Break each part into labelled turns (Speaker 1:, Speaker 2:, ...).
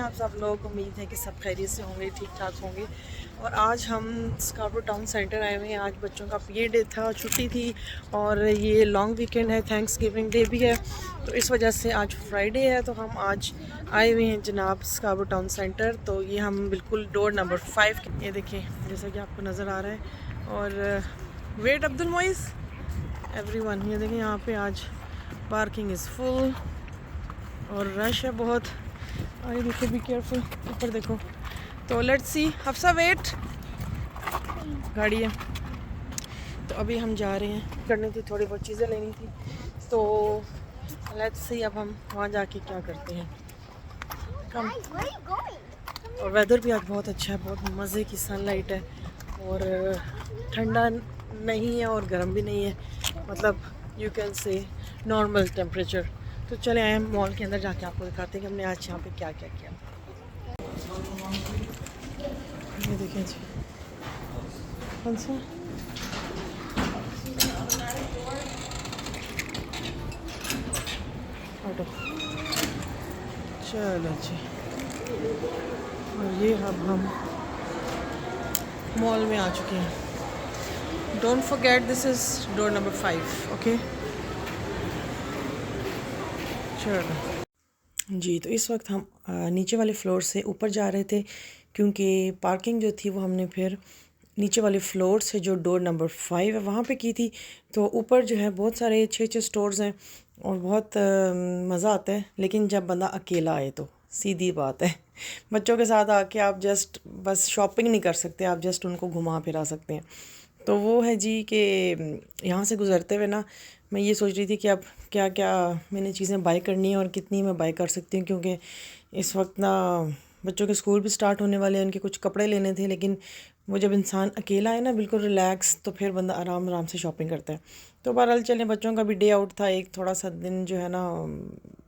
Speaker 1: आप सब लोग? उम्मीद है कि सब खैरियत से होंगे, ठीक ठाक होंगे। और आज हम स्कार्बरो टाउन सेंटर आए हुए हैं। आज बच्चों का पीए डे था, छुट्टी थी और ये लॉन्ग वीकेंड है, थैंक्स गिविंग डे भी है, तो इस वजह से आज फ्राइडे है। तो हम आज आए हुए हैं जनाब स्कार्बरो टाउन सेंटर। तो ये हम बिल्कुल डोर नंबर 5, ये देखिए जैसा कि आपको नज़र आ रहा है। और वेट अब्दुल मोइस एवरीवन, ये देखिए यहाँ पे आज पार्किंग इज़ फुल और रश है बहुत। आगे देखो, बी केयरफुल, ऊपर देखो। तो लेट्स सी, हफ्सा वेट, गाड़ी है। तो अभी हम जा रहे हैं, करनी थी थोड़ी बहुत चीज़ें लेनी थी, तो लेट्स सी अब हम वहाँ जाके क्या करते हैं। कम। और वेदर भी आज बहुत अच्छा है, बहुत मज़े की सनलाइट है और ठंडा नहीं है और गर्म भी नहीं है, मतलब you can say normal temperature. तो चले आए हम मॉल के अंदर, जाके आपको दिखाते हैं कि हमने आज यहाँ पे क्या क्या किया। ये देखिए जी, कौन सा ऑटो, चलो जी। और ये अब हम मॉल में आ चुके हैं। Don't forget this is door number 5, okay. चलो जी, तो इस वक्त हम नीचे वाले फ्लोर से ऊपर जा रहे थे, क्योंकि पार्किंग जो थी वो हमने फिर नीचे वाले फ्लोर से जो डोर नंबर 5 है वहाँ पे की थी। तो ऊपर जो है बहुत सारे अच्छे अच्छे स्टोर्स हैं और बहुत मज़ा आता है, लेकिन जब बंदा अकेला आए तो सीधी बात है। बच्चों के साथ आके आप जस्ट बस शॉपिंग नहीं कर सकते, आप जस्ट उनको घुमा फिरा सकते हैं। तो वो है जी कि यहाँ से गुज़रते हुए ना मैं ये सोच रही थी कि अब क्या क्या मैंने चीज़ें बाय करनी है और कितनी मैं बाय कर सकती हूँ, क्योंकि इस वक्त ना बच्चों के स्कूल भी स्टार्ट होने वाले हैं, उनके कुछ कपड़े लेने थे। लेकिन वो जब इंसान अकेला है ना बिल्कुल रिलैक्स, तो फिर बंदा आराम आराम से शॉपिंग करता है। तो बहरहाल चले, बच्चों का भी डे आउट था, एक थोड़ा सा दिन जो है ना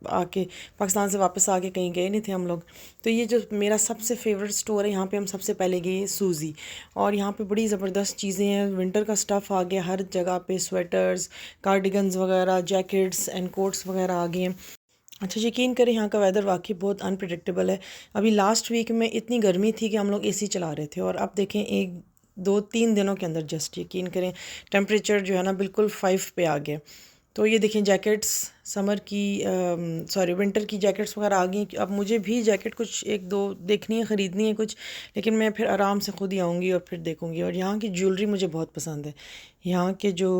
Speaker 1: आके पाकिस्तान से वापस आके कहीं गए नहीं थे हम लोग। तो ये जो मेरा सबसे फेवरेट स्टोर है, यहाँ पे हम सबसे पहले गए सूजी, और यहाँ पे बड़ी ज़बरदस्त चीज़ें हैं। विंटर का स्टफ़ आ गया हर जगह पे, स्वेटर्स, कार्डिगन्स वगैरह, जैकेट्स एंड कोट्स वगैरह आ गए हैं। अच्छा, यकीन करें यहाँ का वेदर वाकई बहुत अनप्रेडिक्टेबल है। अभी लास्ट वीक में इतनी गर्मी थी कि हम लोग एसी चला रहे थे, और अब देखें 1 2 3 दिनों के अंदर जस्ट यकीन करें टेम्परेचर जो है ना बिल्कुल 5 पे आ गया। तो ये देखें जैकेट्स, समर की सॉरी विंटर की जैकेट्स वगैरह आ गई। अब मुझे भी जैकेट कुछ 1 2 देखनी है, ख़रीदनी है कुछ, लेकिन मैं फिर आराम से ख़ुद ही आऊँगी और फिर देखूँगी। और यहाँ की ज्वेलरी मुझे बहुत पसंद है। यहाँ के जो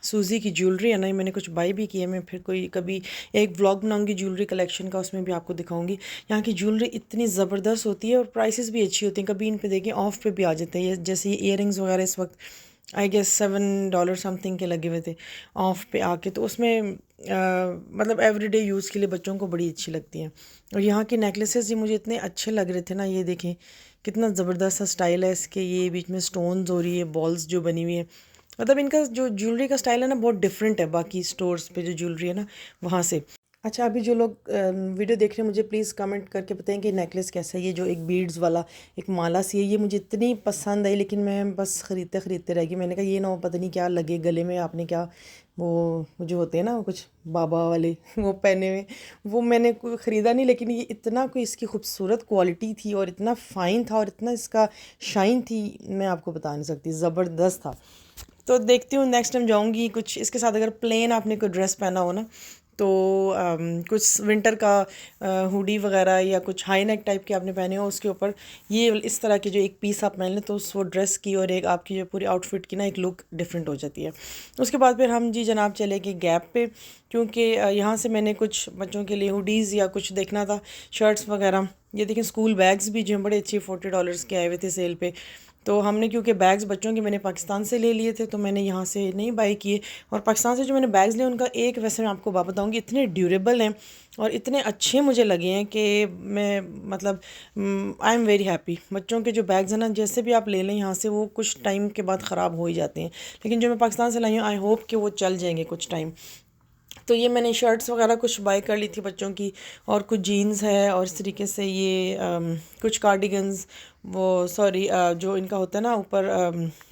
Speaker 1: सूजी की ज्वेलरी है ना, मैंने कुछ बाई भी की है। मैं फिर कोई कभी एक व्लॉग बनाऊंगी ज्वेलरी कलेक्शन का, उसमें भी आपको दिखाऊंगी। यहाँ की ज्वेलरी इतनी ज़बरदस्त होती है और प्राइसेस भी अच्छी होती हैं। कभी इन पे देखें ऑफ पे भी आ जाते हैं, ये जैसे ये इयररिंग्स वगैरह इस वक्त आई गेस $7 समथिंग के लगे हुए थे ऑफ पे आके। तो उसमें मतलब एवरीडे यूज़ के लिए बच्चों को बड़ी अच्छी लगती हैं। और यहाँ के नेकलेसेस ये मुझे इतने अच्छे लग रहे थे ना, ये देखें कितना ज़बरदस्त सा स्टाइल है इसके, ये बीच में स्टोन्स हो रही है, बॉल्स जो बनी हुई है। मतलब इनका जो ज्वेलरी का स्टाइल है ना बहुत डिफरेंट है बाकी स्टोर्स पे जो ज्वेलरी है ना वहाँ से। अच्छा, अभी जो लोग वीडियो देख रहे हैं मुझे प्लीज़ कमेंट करके बताएं कि नेकलेस कैसा है। ये जो एक बीड्स वाला एक माला सी है, ये मुझे इतनी पसंद आई, लेकिन मैं बस ख़रीदते ख़रीदते रह गई। मैंने कहा ये ना हो पता नहीं क्या लगे गले में, आपने क्या वो जो होते हैं ना कुछ बाबा वाले वो पहने हुए, वो मैंने कोई ख़रीदा नहीं। लेकिन ये इतना कोई इसकी खूबसूरत क्वालिटी थी और इतना फ़ाइन था और इतना इसका शाइन थी, मैं आपको बता नहीं सकती, ज़बरदस्त था। तो देखती हूँ नेक्स्ट टाइम जाऊँगी कुछ इसके साथ, अगर प्लेन आपने कोई ड्रेस पहना हो ना तो कुछ विंटर का हुडी वगैरह या कुछ हाई नेक टाइप के आपने पहने हो, उसके ऊपर ये इस तरह के जो एक पीस आप पहन लें तो उस वो ड्रेस की और एक आपकी जो पूरी आउटफिट की ना एक लुक डिफरेंट हो जाती है। उसके बाद फिर हम जी जनाब चले गए गैप पे, क्योंकि यहाँ से मैंने कुछ बच्चों के लिए हुडीज़ या कुछ देखना था, शर्ट्स वगैरह। ये देखें स्कूल बैग्स भी जो हैं बड़े अच्छे $40 के आए हुए थे सेल पे। तो हमने क्योंकि बैग्स बच्चों के मैंने पाकिस्तान से ले लिए थे, तो मैंने यहाँ से नहीं बाई किए। और पाकिस्तान से जो मैंने बैग्स लिए उनका एक, वैसे मैं आपको बात बताऊँगी, इतने ड्यूरेबल हैं और इतने अच्छे मुझे लगे हैं कि मैं मतलब आई एम वेरी हैप्पी। बच्चों के जो बैग्स हैं ना जैसे भी आप ले लें यहाँ से, वो कुछ टाइम के बाद ख़राब हो ही जाते हैं, लेकिन जो मैं पाकिस्तान से लाई हूँ आई होप कि वो चल जाएंगे कुछ टाइम। तो ये मैंने शर्ट्स वगैरह कुछ बाय कर ली थी बच्चों की, और कुछ जीन्स है, और इस तरीके से ये कुछ कार्डिगन्स, वो सॉरी जो इनका होता है ना ऊपर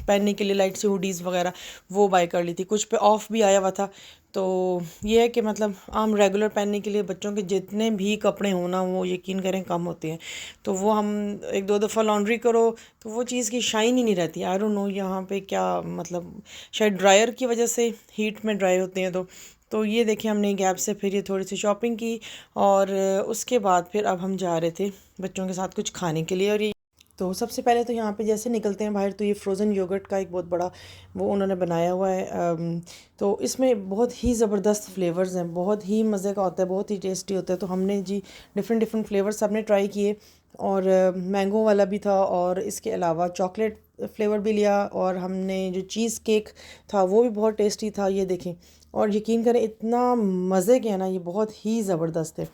Speaker 1: पहनने के लिए लाइट से हुडीज़ वगैरह, वो बाय कर ली थी। कुछ पे ऑफ भी आया हुआ था, तो ये है कि मतलब आम रेगुलर पहनने के लिए बच्चों के जितने भी कपड़े होना वो यकीन करें कम होते हैं। तो वो हम एक दो दफ़ा लॉन्ड्री करो तो वो चीज़ की शाइन ही नहीं रहती। आई डोंट नो यहाँ पे क्या मतलब, शायद ड्रायर की वजह से हीट में ड्राई होते हैं। तो ये देखिए हमने गैप से फिर ये थोड़ी सी शॉपिंग की और उसके बाद फिर अब हम जा रहे थे बच्चों के साथ कुछ खाने के लिए। और ये तो सबसे पहले तो यहाँ पे जैसे निकलते हैं बाहर तो ये फ्रोज़न योगर्ट का एक बहुत बड़ा वो उन्होंने बनाया हुआ है। तो इसमें बहुत ही ज़बरदस्त फ्लेवर्स हैं, बहुत ही मज़े का होता है, बहुत ही टेस्टी होता है। तो हमने जी डिफरेंट डिफरेंट फ्लेवर्स सबने ट्राई किए और मैंगो वाला भी था और इसके अलावा चॉकलेट फ्लेवर भी लिया और हमने जो चीज़ केक था वो भी बहुत टेस्टी था। ये देखें और यकीन करें इतना मज़े के है ना, ये बहुत ही ज़बरदस्त है,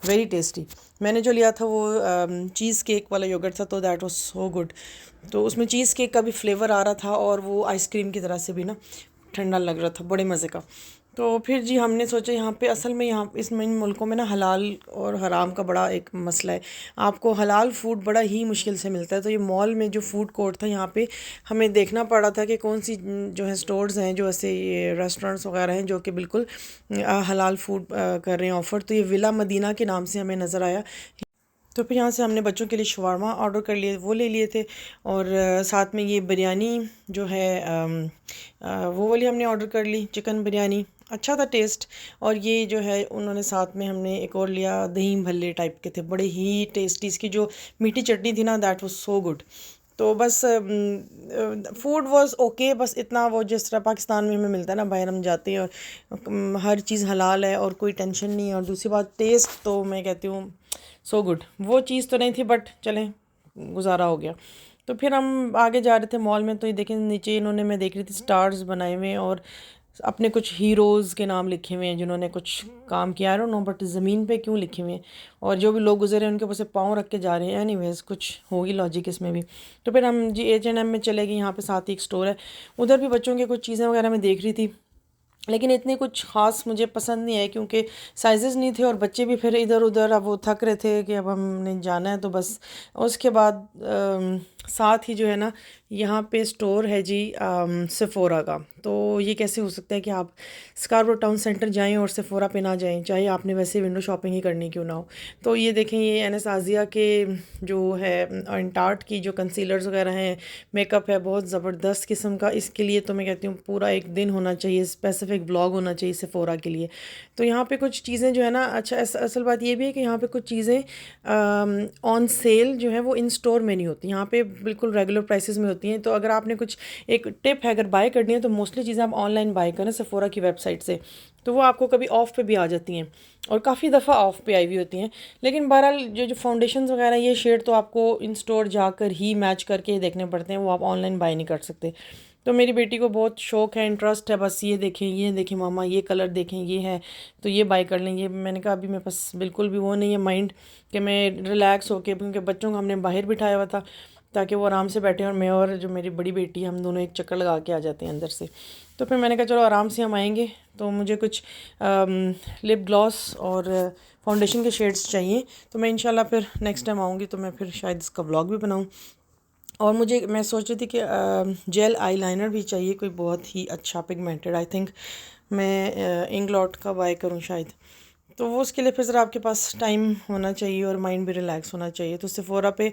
Speaker 1: वेरी टेस्टी। मैंने जो लिया था वो चीज़ केक वाला योगर्ट था, तो दैट वाज सो गुड। तो उसमें चीज़ केक का भी फ्लेवर आ रहा था और वो आइसक्रीम की तरह से भी ना ठंडा लग रहा था, बड़े मज़े का। तो फिर जी हमने सोचा यहाँ पे असल में यहाँ इन मुल्कों में ना हलाल और हराम का बड़ा एक मसला है। आपको हलाल फूड बड़ा ही मुश्किल से मिलता है। तो ये मॉल में जो फूड कोर्ट था यहाँ पे हमें देखना पड़ा था कि कौन सी जो है स्टोर्स हैं, जो ऐसे ये रेस्टोरेंट्स वगैरह हैं जो कि बिल्कुल हलाल फूड कर रहे हैं ऑफ़र। तो ये विला मदीना के नाम से हमें नज़र आया। तो फिर यहाँ से हमने बच्चों के लिए शवारमा ऑर्डर कर लिए, वो ले लिए थे। और साथ में ये बिरयानी जो है वो वाली हमने ऑर्डर कर ली, चिकन बिरयानी, अच्छा था टेस्ट। और ये जो है उन्होंने साथ में हमने एक और लिया, दही भल्ले टाइप के थे, बड़े ही टेस्टी। इसकी जो मीठी चटनी थी ना, दैट वाज सो गुड। तो बस फूड वाज ओके, बस इतना वो जिस तरह पाकिस्तान में हमें मिलता है ना, बाहर हम जाते हैं और हर चीज़ हलाल है और कोई टेंशन नहीं है। और दूसरी बात टेस्ट तो मैं कहती हूँ सो गुड, वो चीज़ तो नहीं थी बट चलें गुजारा हो गया। तो फिर हम आगे जा रहे थे मॉल में, तो ये देखें नीचे इन्होंने, मैं देख रही थी, स्टार्स बनाए हुए हैं और अपने कुछ हीरोज़ के नाम लिखे हुए हैं जिन्होंने कुछ काम किया, आई डोंट नो बट ज़मीन पे क्यों लिखे हुए हैं। और जो भी लोग गुजरे हैं उनके ऊपर से पाँव रख के जा रहे हैं। एनीवेज कुछ होगी लॉजिक इसमें भी। तो फिर हम जी H&M में चले गए, यहाँ पे साथ ही एक स्टोर है, उधर भी बच्चों के कुछ चीज़ें वगैरह मैं देख रही थी, लेकिन इतनी कुछ ख़ास मुझे पसंद नहीं है क्योंकि साइज़ेस नहीं थे और बच्चे भी फिर इधर उधर अब वो थक रहे थे कि अब हमने जाना है। तो बस उसके बाद साथ ही जो है ना यहाँ पे स्टोर है जी सेफोरा का। तो ये कैसे हो सकता है कि आप स्कार्बरो टाउन सेंटर जाएं और सेफोरा पे ना जाएं, चाहे आपने वैसे विंडो शॉपिंग ही करनी क्यों ना हो। तो ये देखें, ये एनएस आजिया के जो है एंटार्ट की जो कंसीलर्स वगैरह हैं, मेकअप है बहुत ज़बरदस्त किस्म का। इसके लिए तो मैं कहती हूँ पूरा एक दिन होना चाहिए, स्पेसिफिक ब्लॉग होना चाहिए सेफोरा के लिए। तो यहाँ पे कुछ चीज़ें जो है ना, अच्छा असल बात ये भी है कि यहाँ पे कुछ चीज़ें ऑन सेल जो है वो इन स्टोर में नहीं होती, यहाँ पे बिल्कुल रेगुलर प्राइसेस में होती हैं। तो अगर आपने कुछ, एक टिप है, अगर बाय करनी है तो मोस्टली चीज़ें आप ऑनलाइन बाय करें सेफोरा की वेबसाइट से, तो वो आपको कभी ऑफ़ पे भी आ जाती हैं और काफ़ी दफ़ा ऑफ़ पे आई हुई होती हैं। लेकिन बहरहाल जो फाउंडेशंस वगैरह ये शेड तो आपको इन स्टोर जाकर ही मैच करके ही देखने पड़ते हैं, वो आप ऑनलाइन बाय नहीं कर सकते। तो मेरी बेटी को बहुत शौक़ है, इंटरेस्ट है, बस ये देखें मामा, ये कलर देखें, ये है तो ये बाय कर लें। ये मैंने कहा अभी मेरे पास बिल्कुल भी वो नहीं है माइंड कि मैं रिलैक्स होके, क्योंकि बच्चों को हमने बाहर बिठाया हुआ था ताकि वो आराम से बैठे और मैं और जो मेरी बड़ी बेटी हम दोनों एक चक्कर लगा के आ जाते हैं अंदर से। तो फिर मैंने कहा चलो आराम से हम आएंगे। तो मुझे कुछ लिप ग्लॉस और फाउंडेशन के शेड्स चाहिए, तो मैं इंशाल्लाह फिर नेक्स्ट टाइम आऊँगी तो मैं फिर शायद इसका व्लॉग भी बनाऊँ। और मैं सोच रही थी कि जेल आईलाइनर भी चाहिए कोई बहुत ही अच्छा पिगमेंटेड, आई थिंक मैं इंग्लॉट का बाय करूँ शायद। तो वो उसके लिए फिर ज़रा आपके पास टाइम होना चाहिए और माइंड भी रिलैक्स होना चाहिए। तो सेफोरा पे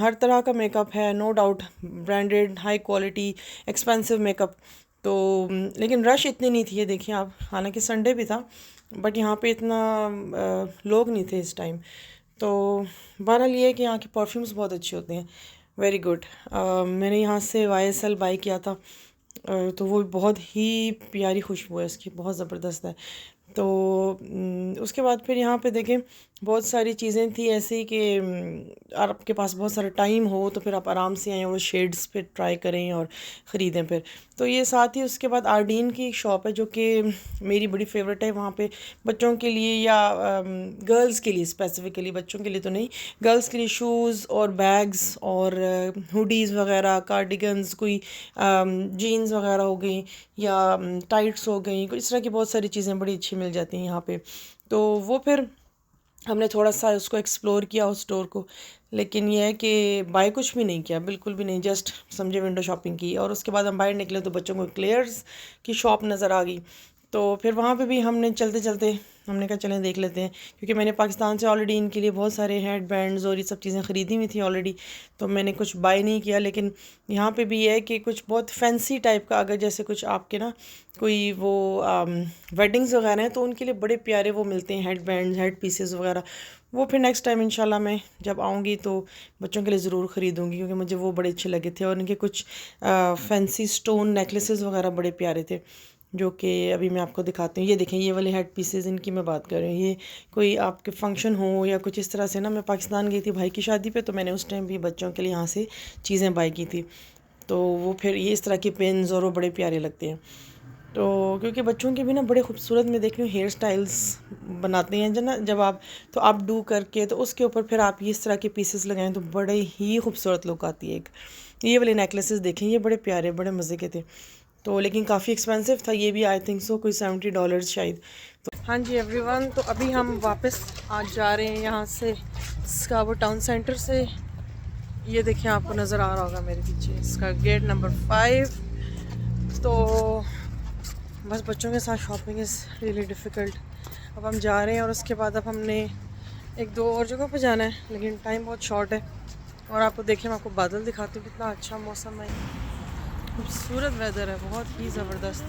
Speaker 1: हर तरह का मेकअप है, no doubt, branded, high quality, expensive makeup. तो लेकिन रश इतनी नहीं थी, ये देखिए आप, हालांकि संडे भी था बट यहाँ पे इतना लोग नहीं थे इस टाइम। तो बहरहाल ये है कि यहाँ के परफ्यूम्स बहुत अच्छे होते हैं, वेरी गुड। मैंने यहाँ से YSL बाई किया था, तो वो बहुत ही प्यारी खुशबू है इसकी, बहुत ज़बरदस्त है। तो उसके बाद फिर यहाँ पे देखें बहुत सारी चीज़ें थी ऐसी कि आपके पास बहुत सारा टाइम हो तो फिर आप आराम से आएँ और शेड्स पे ट्राई करें और ख़रीदें फिर। तो ये साथ ही उसके बाद आर्डीन की एक शॉप है जो कि मेरी बड़ी फेवरेट है। वहाँ पे बच्चों के लिए या गर्ल्स के लिए, स्पेसिफ़िकली बच्चों के लिए तो नहीं, गर्ल्स के लिए शूज़ और बैग्स और हुडीज़ वगैरह, कार्डिगन्स, कोई जीन्स वगैरह हो गई या टाइट्स हो गई, इस तरह की बहुत सारी चीज़ें बड़ी अच्छी मिल जाती हैं यहाँ पे। तो वो फिर हमने थोड़ा सा उसको एक्सप्लोर किया उस स्टोर को, लेकिन यह है कि बाय कुछ भी नहीं किया, बिल्कुल भी नहीं, जस्ट समझे विंडो शॉपिंग की। और उसके बाद हम बाहर निकले तो बच्चों को क्लेयर्स की शॉप नज़र आ गई। तो फिर वहाँ पे भी हमने चलते चलते हमने कहा चलें देख लेते हैं, क्योंकि मैंने पाकिस्तान से ऑलरेडी इनके लिए बहुत सारे हेड बैंड्स और ये सब चीज़ें ख़रीदी हुई थी ऑलरेडी, तो मैंने कुछ बाय नहीं किया। लेकिन यहाँ पे भी है कि कुछ बहुत फैंसी टाइप का, अगर जैसे कुछ आपके ना कोई वो वेडिंग्स वगैरह हैं तो उनके लिए बड़े प्यारे वो मिलते हैं हेड बैंड्स, हेड पीसेस वगैरह। वो फिर नेक्स्ट टाइम इंशाल्लाह मैं जब आऊँगी तो बच्चों के लिए ज़रूर ख़रीदूँगी, क्योंकि मुझे वो बड़े अच्छे लगे थे। और इनके कुछ फैंसी स्टोन नेकलेसेस वगैरह बड़े प्यारे थे, जो कि अभी मैं आपको दिखाती हूँ। ये देखें, ये वाले हेड पीसेस, इनकी मैं बात कर रही हूँ। ये कोई आपके फंक्शन हो या कुछ इस तरह से ना, मैं पाकिस्तान गई थी भाई की शादी पे, तो मैंने उस टाइम भी बच्चों के लिए यहाँ से चीज़ें बाई की थी। तो वो फिर ये इस तरह के पेन्स और वो बड़े प्यारे लगते हैं। तो क्योंकि बच्चों के भी ना बड़े खूबसूरत, मैं देख रही हूँ, हेयर स्टाइल्स बनाते हैं जब आप तो आप डू करके तो उसके ऊपर फिर आप इस तरह के पीसेस लगाएं तो बड़े ही खूबसूरत लुक आती है। एक ये वाले नेकलेसेस देखें, ये बड़े प्यारे, बड़े मज़े के थे। तो लेकिन काफ़ी एक्सपेंसिव था ये भी, आई थिंक सो कोई $70 शायद। तो हाँ जी एवरीवन, तो अभी हम वापस आज जा रहे हैं यहाँ से स्काबो टाउन सेंटर से। ये देखिए, आपको नज़र आ रहा होगा मेरे पीछे इसका गेट नंबर 5। तो बस बच्चों के साथ शॉपिंग इज़ रियली डिफ़िकल्ट। अब हम जा रहे हैं और उसके बाद अब हमने एक दो और जगह पर जाना है, लेकिन टाइम बहुत शॉर्ट है। और आपको देखिए, मैं आपको बादल दिखाती हूँ, कितना अच्छा मौसम है, खूबसूरत वेदर है, बहुत ही ज़बरदस्त।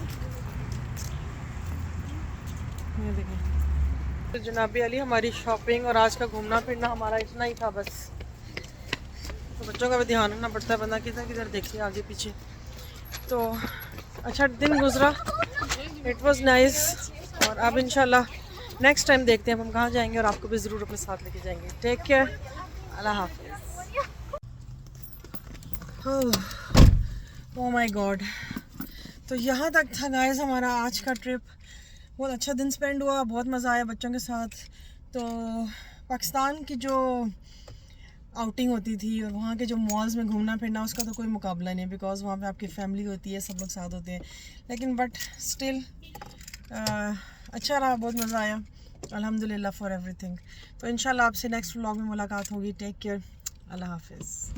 Speaker 1: ये देखें, तो जनाबी अली, हमारी शॉपिंग और आज का घूमना फिरना हमारा इतना ही था बस। तो बच्चों का भी ध्यान रखना पड़ता है, बंदा किधर किधर देखिए आगे पीछे। तो अच्छा दिन गुजरा, इट वाज नाइस। और अब इंशाल्लाह नेक्स्ट टाइम देखते हैं हम कहाँ जाएंगे, और आपको भी ज़रूर अपने साथ लेके जाएंगे। टेक केयर, अल्लाह हाफिज़। ओह माय गॉड, तो यहाँ तक था गाइस हमारा आज का ट्रिप। बहुत अच्छा दिन स्पेंड हुआ, बहुत मज़ा आया बच्चों के साथ। तो पाकिस्तान की जो आउटिंग होती थी और वहाँ के जो मॉल्स में घूमना फिरना, उसका तो कोई मुकाबला नहीं, बिकॉज़ वहाँ पे आपकी फैमिली होती है, सब लोग साथ होते हैं। लेकिन बट स्टिल अच्छा रहा, बहुत मज़ा आया, अल्हम्दुलिल्लाह फॉर एवरीथिंग। तो इंशाल्लाह आपसे नेक्स्ट व्लॉग में मुलाकात होगी। टेक केयर, अल्लाह हाफिज़।